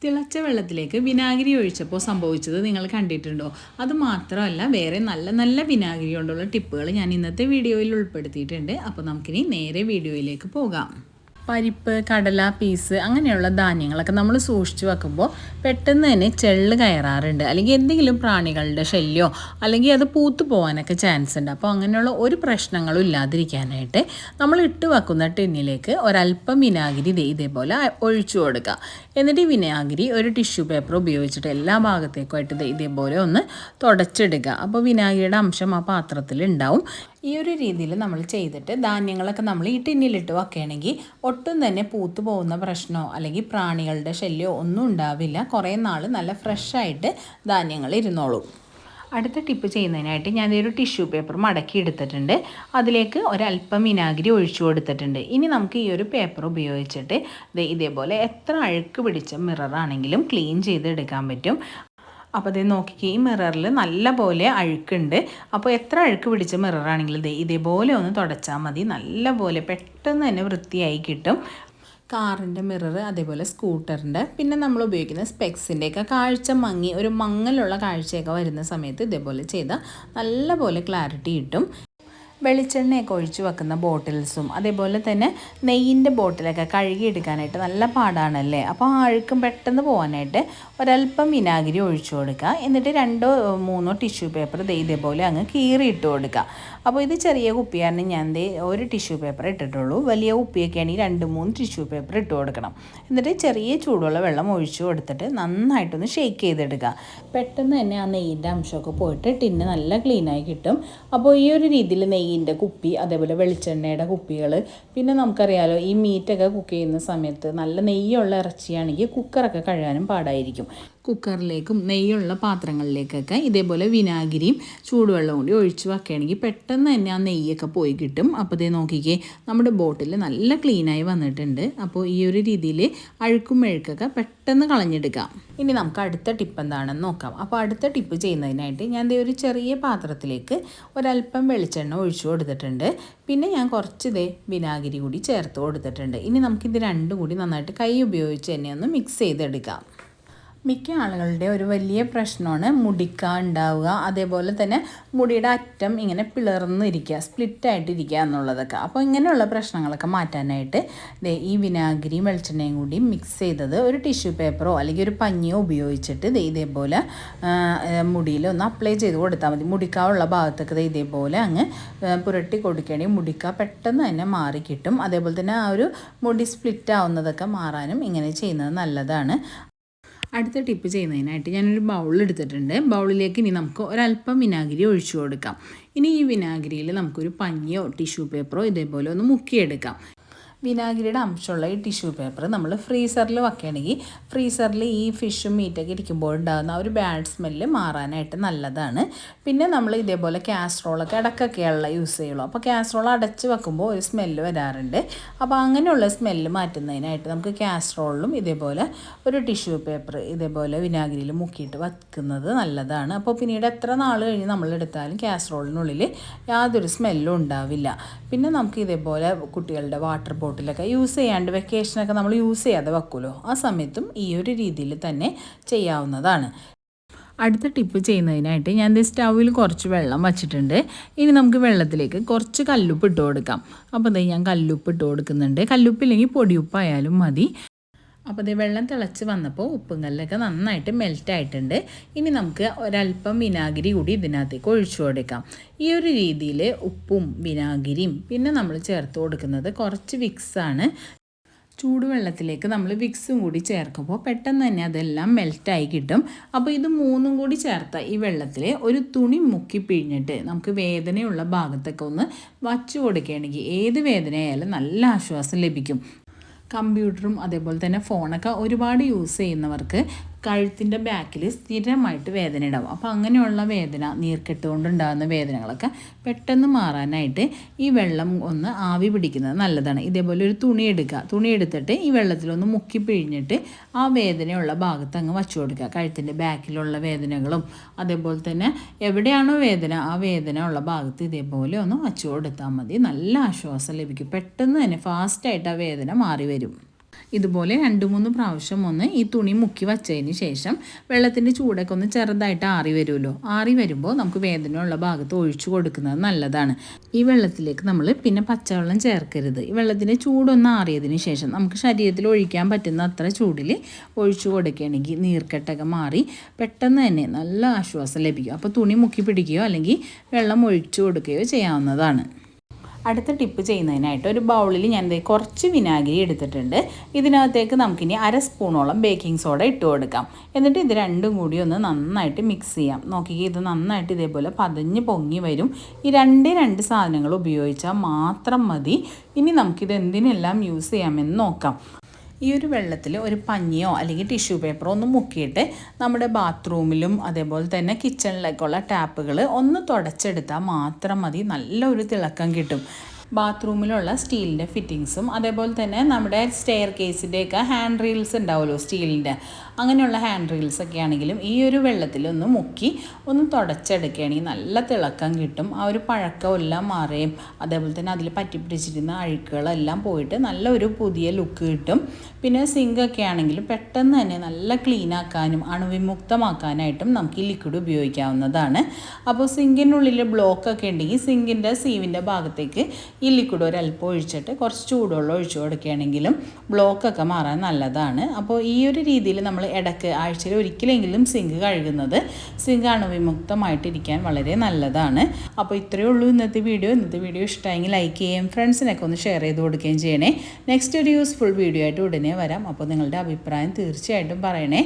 തിളച്ച വെള്ളത്തിലേക്ക് വിനാഗിരി ഒഴിച്ചപ്പോൾ സംഭവിച്ചത് നിങ്ങൾ കണ്ടിട്ടുണ്ടോ? അത് മാത്രമല്ല, വേറെ നല്ല നല്ല വിനാഗിരി കൊണ്ടുള്ള ടിപ്പുകൾ ഞാൻ ഇന്നത്തെ വീഡിയോയിൽ ഉൾപ്പെടുത്തിയിട്ടുണ്ട്. അപ്പോൾ നമുക്കിനി നേരെ വീഡിയോയിലേക്ക് പോകാം. പരിപ്പ്, കടല, പീസ് അങ്ങനെയുള്ള ധാന്യങ്ങളൊക്കെ നമ്മൾ സൂക്ഷിച്ച് വെക്കുമ്പോൾ പെട്ടെന്ന് തന്നെ ചെള്ള് കയറാറുണ്ട്, അല്ലെങ്കിൽ എന്തെങ്കിലും പ്രാണികളുടെ ശല്യമോ അല്ലെങ്കിൽ അത് പൂത്തു പോകാനൊക്കെ ചാൻസ് ഉണ്ട്. അപ്പോൾ അങ്ങനെയുള്ള ഒരു പ്രശ്നങ്ങളും ഇല്ലാതിരിക്കാനായിട്ട് നമ്മൾ ഇട്ട് വെക്കുന്ന ടിന്നിലേക്ക് ഒരല്പം വിനാഗിരി ഇതേപോലെ ഒഴിച്ചു കൊടുക്കുക. എന്നിട്ട് ഈ വിനാഗിരി ഒരു ടിഷ്യൂ പേപ്പർ ഉപയോഗിച്ചിട്ട് എല്ലാ ഭാഗത്തേക്കുമായിട്ട് ഇതേപോലെ ഒന്ന് തുടച്ചെടുക്കുക. അപ്പോൾ വിനാഗിരിയുടെ അംശം ആ പാത്രത്തിൽ ഉണ്ടാവും. ഈ ഒരു രീതിയിൽ നമ്മൾ ചെയ്തിട്ട് ധാന്യങ്ങളൊക്കെ നമ്മൾ ഈ ടിന്നിലിട്ട് വെക്കുകയാണെങ്കിൽ ഒട്ടും തന്നെ പൂത്തു പോകുന്ന പ്രശ്നമോ അല്ലെങ്കിൽ പ്രാണികളുടെ ശല്യമോ ഒന്നും ഉണ്ടാവില്ല. കുറേ നാൾ നല്ല ഫ്രഷായിട്ട് ധാന്യങ്ങൾ ഇരുന്നോളും. അടുത്ത ടിപ്പ് ചെയ്യുന്നതിനായിട്ട് ഞാൻ ഒരു ടിഷ്യൂ പേപ്പർ മടക്കി എടുത്തിട്ടുണ്ട്. അതിലേക്ക് ഒരല്പം വിനാഗിരി ഒഴിച്ചു കൊടുത്തിട്ടുണ്ട്. ഇനി നമുക്ക് ഈ ഒരു പേപ്പർ ഉപയോഗിച്ചിട്ട് ഇതേപോലെ എത്ര അഴുക്ക് പിടിച്ച മിററാണെങ്കിലും ക്ലീൻ ചെയ്തെടുക്കാൻ പറ്റും. അപ്പോൾ ഇത് നോക്കിക്കേ, ഈ മിററിൽ നല്ല പോലെ അഴുക്കുണ്ട്. അപ്പോൾ എത്ര അഴുക്ക് പിടിച്ച മിററാണെങ്കിലും ഇതേപോലെ ഒന്ന് തുടച്ചാൽ മതി. നല്ല പോലെ പെട്ടെന്ന് തന്നെ വൃത്തിയായി കിട്ടും. കാറിൻ്റെ മിറർ, അതേപോലെ സ്കൂട്ടറിൻ്റെ, പിന്നെ നമ്മൾ ഉപയോഗിക്കുന്ന സ്പെക്സിൻ്റെയൊക്കെ കാഴ്ച മങ്ങി ഒരു മങ്ങലുള്ള കാഴ്ചയൊക്കെ വരുന്ന സമയത്ത് ഇതേപോലെ ചെയ്താൽ നല്ല പോലെ ക്ലാരിറ്റി കിട്ടും. വെളിച്ചെണ്ണയൊക്കെ ഒഴിച്ച് വെക്കുന്ന ബോട്ടിൽസും അതേപോലെ തന്നെ നെയ്യിൻ്റെ ബോട്ടിലൊക്കെ കഴുകിയെടുക്കാനായിട്ട് നല്ല പാടാണല്ലേ. അപ്പോൾ ആ അഴുക്കും പെട്ടെന്ന് പോകാനായിട്ട് ഒരല്പം വിനാഗിരി ഒഴിച്ചു കൊടുക്കുക. എന്നിട്ട് 2-3 ടിഷ്യൂ പേപ്പർ ഇതേപോലെ അങ്ങ് കീറിയിട്ട് കൊടുക്കുക. അപ്പോൾ ഇത് ചെറിയ കുപ്പിയാണ്, ഞാൻ ഒരു ടിഷ്യൂ പേപ്പർ ഇട്ടിട്ടുള്ളൂ. വലിയ കുപ്പിയൊക്കെ ആണെങ്കിൽ 2-3 ടിഷ്യൂ പേപ്പർ ഇട്ട് കൊടുക്കണം. എന്നിട്ട് ചെറിയ ചൂടുള്ള വെള്ളം ഒഴിച്ചു കൊടുത്തിട്ട് നന്നായിട്ടൊന്ന് ഷേക്ക് ചെയ്തെടുക്കുക. പെട്ടെന്ന് തന്നെ ആ നെയ്യിൻ്റെ അംശമൊക്കെ പോയിട്ട് ടിന്ന് നല്ല ക്ലീനായി കിട്ടും. അപ്പോൾ ഈ ഒരു രീതിയിൽ നെയ്യിൻ്റെ കുപ്പി, അതേപോലെ വെളിച്ചെണ്ണയുടെ കുപ്പികൾ, പിന്നെ നമുക്കറിയാലോ ഈ മീറ്റൊക്കെ കുക്ക് ചെയ്യുന്ന സമയത്ത് നല്ല നെയ്യുള്ള ഇറച്ചിയാണെങ്കിൽ കുക്കറൊക്കെ കഴുകാനും പാടായിരിക്കും. കുക്കറിലേക്കും നെയ്യുള്ള പാത്രങ്ങളിലേക്കൊക്കെ ഇതേപോലെ വിനാഗിരിയും ചൂടുവെള്ളവും കൂടി ഒഴിച്ച് വെക്കുകയാണെങ്കിൽ പെട്ടെന്ന് തന്നെ ആ നെയ്യൊക്കെ പോയി കിട്ടും. അപ്പോൾ ഇതേ നോക്കിക്കേ, നമ്മുടെ ബോട്ടിൽ നല്ല ക്ലീനായി വന്നിട്ടുണ്ട്. അപ്പോൾ ഈ ഒരു രീതിയിൽ അഴുക്കും മെഴുക്കൊക്കെ പെട്ടെന്ന് കളഞ്ഞെടുക്കാം. ഇനി നമുക്ക് അടുത്ത ടിപ്പ് എന്താണെന്ന് നോക്കാം. അപ്പോൾ അടുത്ത ടിപ്പ് ചെയ്യുന്നതിനായിട്ട് ഞാൻ ഒരു ചെറിയ പാത്രത്തിലേക്ക് ഒരല്പം വെളിച്ചെണ്ണ ഒഴിച്ചു കൊടുത്തിട്ടുണ്ട്. പിന്നെ ഞാൻ കുറച്ച് വിനാഗിരി കൂടി ചേർത്ത് കൊടുത്തിട്ടുണ്ട്. ഇനി നമുക്കിത് രണ്ടും കൂടി നന്നായിട്ട് കൈ ഉപയോഗിച്ച് തന്നെ ഒന്ന് മിക്സ് ചെയ്തെടുക്കാം. മിക്ക ആളുകളുടെ ഒരു വലിയ പ്രശ്നമാണ് മുടിക്ക ഉണ്ടാവുക, അതേപോലെ തന്നെ മുടിയുടെ അറ്റം ഇങ്ങനെ പിളർന്നിരിക്കുക, സ്പ്ലിറ്റായിട്ടിരിക്കുക എന്നുള്ളതൊക്കെ. അപ്പോൾ ഇങ്ങനെയുള്ള പ്രശ്നങ്ങളൊക്കെ മാറ്റാനായിട്ട് ഈ വിനാഗിരിയും വെളിച്ചെണ്ണയും കൂടി മിക്സ് ചെയ്തത് ഒരു ടിഷ്യൂ പേപ്പറോ അല്ലെങ്കിൽ ഒരു പഞ്ഞിയോ ഉപയോഗിച്ചിട്ട് ഇതേപോലെ മുടിയിൽ ഒന്ന് അപ്ലൈ ചെയ്ത് കൊടുത്താൽ മതി. മുടിക്കാവുള്ള ഭാഗത്തൊക്കെ ഇതേപോലെ അങ്ങ് പുരട്ടി കൊടുക്കുകയാണെങ്കിൽ മുടിക്ക പെട്ടെന്ന് തന്നെ മാറി കിട്ടും. അതേപോലെ തന്നെ ആ ഒരു മുടി സ്പ്ലിറ്റ് ആവുന്നതൊക്കെ മാറാനും ഇങ്ങനെ ചെയ്യുന്നത് നല്ലതാണ്. അടുത്ത ടിപ്പ് ചെയ്യുന്നതിനായിട്ട് ഞാനൊരു ബൗൾ എടുത്തിട്ടുണ്ട്. ബൗളിലേക്ക് ഇനി നമുക്ക് ഒരല്പം വിനാഗിരി ഒഴിച്ചു കൊടുക്കാം. ഇനി ഈ വിനാഗിരിയിൽ നമുക്കൊരു പഞ്ഞിയോ ടിഷ്യൂ പേപ്പറോ ഇതേപോലെ ഒന്ന് മുക്കിയെടുക്കാം. വിനാഗിരിയുടെ അംശമുള്ള ഈ ടിഷ്യൂ പേപ്പർ നമ്മൾ ഫ്രീസറിൽ വെക്കുകയാണെങ്കിൽ ഫ്രീസറിൽ ഈ ഫിഷും മീറ്റൊക്കെ ഇരിക്കുമ്പോൾ ഉണ്ടാകുന്ന ആ ഒരു ബാഡ് സ്മെല്ല് മാറാനായിട്ട് നല്ലതാണ്. പിന്നെ നമ്മൾ ഇതേപോലെ കാസറോളൊക്കെ ഇടയ്ക്കൊക്കെയുള്ള യൂസ് ചെയ്യുള്ളൂ. അപ്പോൾ കാസറോൾ അടച്ച് വെക്കുമ്പോൾ ഒരു സ്മെല്ല് വരാറുണ്ട്. അപ്പോൾ അങ്ങനെയുള്ള സ്മെല്ല് മാറ്റുന്നതിനായിട്ട് നമുക്ക് കാസറോളിലും ഇതേപോലെ ഒരു ടിഷ്യൂ പേപ്പർ ഇതേപോലെ വിനാഗിരിയിൽ മുക്കിയിട്ട് വെക്കുന്നത് നല്ലതാണ്. അപ്പോൾ പിന്നീട് എത്ര നാൾ കഴിഞ്ഞ് നമ്മളെടുത്താലും കാസറോളിനുള്ളിൽ യാതൊരു സ്മെല്ലും ഉണ്ടാവില്ല. പിന്നെ നമുക്ക് ഇതേപോലെ കുട്ടികളുടെ വാട്ടർ ബോട്ടിലൊക്കെ യൂസ് ചെയ്യാണ്ട് വെക്കേഷനൊക്കെ നമ്മൾ യൂസ് ചെയ്യാതെ വെക്കുമല്ലോ, ആ സമയത്തും ഈ ഒരു രീതിയിൽ തന്നെ ചെയ്യാവുന്നതാണ്. അടുത്ത ടിപ്പ് ചെയ്യുന്നതിനായിട്ട് ഞാൻ സ്റ്റൗവിൽ കുറച്ച് വെള്ളം വച്ചിട്ടുണ്ട്. ഇനി നമുക്ക് വെള്ളത്തിലേക്ക് കുറച്ച് കല്ലുപ്പ് ഇട്ട് കൊടുക്കാം. അപ്പോൾ ഞാൻ കല്ലുപ്പ് ഇട്ട് കൊടുക്കുന്നുണ്ട്. കല്ലുപ്പില്ലെങ്കിൽ പൊടിയുപ്പായാലും മതി. അപ്പോൾ വെള്ളം തിളച്ച് വന്നപ്പോൾ ഉപ്പും കല്ലൊക്കെ നന്നായിട്ട് മെൽറ്റായിട്ടുണ്ട്. ഇനി നമുക്ക് ഒരല്പം വിനാഗിരി കൂടി ഇതിനകത്തേക്ക് ഒഴിച്ചു കൊടുക്കാം. ഈ ഒരു രീതിയിൽ ഉപ്പും വിനാഗിരിയും പിന്നെ നമ്മൾ ചേർത്ത് കൊടുക്കുന്നത് കുറച്ച് വിക്സാണ്. ചൂടുവെള്ളത്തിലേക്ക് നമ്മൾ വിക്സും കൂടി ചേർക്കുമ്പോൾ പെട്ടെന്ന് തന്നെ അതെല്ലാം മെൽറ്റായി കിട്ടും. അപ്പോൾ ഇത് മൂന്നും കൂടി ചേർത്ത ഈ വെള്ളത്തിൽ ഒരു തുണി മുക്കി പിഴിഞ്ഞിട്ട് നമുക്ക് വേദനയുള്ള ഭാഗത്തൊക്കെ ഒന്ന് വച്ചു കൊടുക്കുകയാണെങ്കിൽ ഏത് വേദനയായാലും നല്ല ആശ്വാസം ലഭിക്കും. കമ്പ്യൂട്ടറും അതേപോലെ തന്നെ ഫോണൊക്കെ ഒരുപാട് യൂസ് ചെയ്യുന്നവർക്ക് കഴുത്തിൻ്റെ ബാക്കിൽ സ്ഥിരമായിട്ട് വേദന ഉണ്ടാവും. അപ്പോൾ അങ്ങനെയുള്ള വേദന, നീർക്കെട്ട് കൊണ്ടുണ്ടാകുന്ന വേദനകളൊക്കെ പെട്ടെന്ന് മാറാനായിട്ട് ഈ വെള്ളം ഒന്ന് ആവി പിടിക്കുന്നത് നല്ലതാണ്. ഇതേപോലെ ഒരു തുണി എടുക്കുക. തുണി എടുത്തിട്ട് ഈ വെള്ളത്തിലൊന്ന് മുക്കി പിഴിഞ്ഞിട്ട് ആ വേദനയുള്ള ഭാഗത്ത് അങ്ങ് വച്ചു കൊടുക്കുക. കഴുത്തിൻ്റെ ബാക്കിലുള്ള വേദനകളും അതേപോലെ തന്നെ എവിടെയാണോ വേദന ആ വേദന ഉള്ള ഭാഗത്ത് ഇതേപോലെ ഒന്ന് വച്ചു കൊടുത്താൽ മതി. നല്ല ആശ്വാസം ലഭിക്കും. പെട്ടെന്ന് തന്നെ ഫാസ്റ്റായിട്ട് ആ വേദന മാറി വരും. ഇതുപോലെ 2-3 പ്രാവശ്യം ഒന്ന് ഈ തുണി മുക്കി വച്ചതിന് ശേഷം വെള്ളത്തിൻ്റെ ചൂടൊക്കെ ഒന്ന് ചെറുതായിട്ട് ആറി വരുമല്ലോ. ആറി വരുമ്പോൾ നമുക്ക് വേദനയുള്ള ഭാഗത്ത് ഒഴിച്ചു കൊടുക്കുന്നത് നല്ലതാണ്. ഈ വെള്ളത്തിലേക്ക് നമ്മൾ പിന്നെ പച്ചവെള്ളം ചേർക്കരുത്. ഈ വെള്ളത്തിൻ്റെ ചൂടൊന്ന് ആറിയതിന് ശേഷം നമുക്ക് ശരീരത്തിൽ ഒഴിക്കാൻ പറ്റുന്ന അത്ര ചൂടിൽ ഒഴിച്ചു കൊടുക്കുകയാണെങ്കിൽ നീർക്കെട്ടൊക്കെ മാറി പെട്ടെന്ന് തന്നെ നല്ല ആശ്വാസം ലഭിക്കും. അപ്പോൾ തുണി മുക്കി പിടിക്കുകയോ അല്ലെങ്കിൽ വെള്ളം ഒഴിച്ചു കൊടുക്കുകയോ ചെയ്യാവുന്നതാണ്. അടുത്ത ടിപ്പ് ചെയ്യുന്നതിനായിട്ട് ഒരു ബൗളിൽ ഞാൻ കുറച്ച് വിനാഗിരി എടുത്തിട്ടുണ്ട്. ഇതിനകത്തേക്ക് നമുക്കിനി 1/2 സ്പൂണോളം ബേക്കിംഗ് സോഡ ഇട്ട് കൊടുക്കാം. എന്നിട്ട് ഇത് രണ്ടും കൂടി ഒന്ന് നന്നായിട്ട് മിക്സ് ചെയ്യാം. നോക്കിക്കേ, ഇത് നന്നായിട്ട് ഇതേപോലെ പതഞ്ഞ് പൊങ്ങി വരും. ഈ രണ്ട് സാധനങ്ങൾ ഉപയോഗിച്ചാൽ മാത്രം മതി. ഇനി നമുക്കിത് എന്തിനെല്ലാം യൂസ് ചെയ്യാമെന്ന് നോക്കാം. ഈ ഒരു വെള്ളത്തിൽ ഒരു പഞ്ഞിയോ അല്ലെങ്കിൽ ടിഷ്യൂ പേപ്പറോ ഒന്ന് മുക്കിയിട്ട് നമ്മുടെ ബാത്റൂമിലും അതേപോലെ തന്നെ കിച്ചണിലേക്കുള്ള ടാപ്പുകൾ ഒന്ന് തുടച്ചെടുത്താൽ മാത്രം മതി. നല്ലൊരു തിളക്കം കിട്ടും. ബാത്റൂമിലുള്ള സ്റ്റീലിൻ്റെ ഫിറ്റിങ്സും അതേപോലെ തന്നെ നമ്മുടെ സ്റ്റെയർ കേസിൻ്റെയൊക്കെ ഹാൻഡ് റീൽസ് ഉണ്ടാവുമല്ലോ സ്റ്റീലിൻ്റെ, അങ്ങനെയുള്ള ഹാൻഡ് റീൽസൊക്കെ ആണെങ്കിലും ഈ ഒരു വെള്ളത്തിലൊന്ന് മുക്കി ഒന്ന് തുടച്ചെടുക്കുകയാണെങ്കിൽ നല്ല തിളക്കം കിട്ടും. ആ ഒരു പഴക്കമെല്ലാം മാറുകയും അതേപോലെ തന്നെ അതിൽ പറ്റിപ്പിടിച്ചിരുന്ന അഴുക്കുകളെല്ലാം പോയിട്ട് നല്ലൊരു പുതിയ ലുക്ക് കിട്ടും. പിന്നെ സിങ്കൊക്കെ ആണെങ്കിലും പെട്ടെന്ന് തന്നെ നല്ല ക്ലീനാക്കാനും അണുവിമുക്തമാക്കാനായിട്ടും നമുക്ക് ഈ ലിക്വിഡ് ഉപയോഗിക്കാവുന്നതാണ്. അപ്പോൾ സിങ്കിനുള്ളിൽ ബ്ലോക്കൊക്കെ ഉണ്ടെങ്കിൽ സിങ്കിൻ്റെ സീവിൻ്റെ ഭാഗത്തേക്ക് ഈ ലിക്വിഡ് ഒരല്പം ഒഴിച്ചിട്ട് കുറച്ച് ചൂടുവെള്ളം ഒഴിച്ചു കൊടുക്കുകയാണെങ്കിലും ബ്ലോക്കൊക്കെ മാറാൻ നല്ലതാണ്. അപ്പോൾ ഈ ഒരു രീതിയിൽ നമ്മൾ ഇടയ്ക്ക് ആഴ്ചയിൽ ഒരിക്കലെങ്കിലും സിങ്ക് കഴുകുന്നത് സിങ്ക് അണുവിമുക്തമായിട്ടിരിക്കാൻ വളരെ നല്ലതാണ്. അപ്പോൾ ഇത്രയേ ഉള്ളൂ ഇന്നത്തെ വീഡിയോ ഇഷ്ടമായെങ്കിൽ ലൈക്ക് ചെയ്യുകയും ഫ്രണ്ട്സിനൊക്കെ ഒന്ന് ഷെയർ ചെയ്ത് കൊടുക്കുകയും ചെയ്യണേ. നെക്സ്റ്റ് ഒരു യൂസ്ഫുൾ വീഡിയോ ആയിട്ട് ഉടനെ വരാം. അപ്പോൾ നിങ്ങളുടെ അഭിപ്രായം തീർച്ചയായിട്ടും പറയണേ.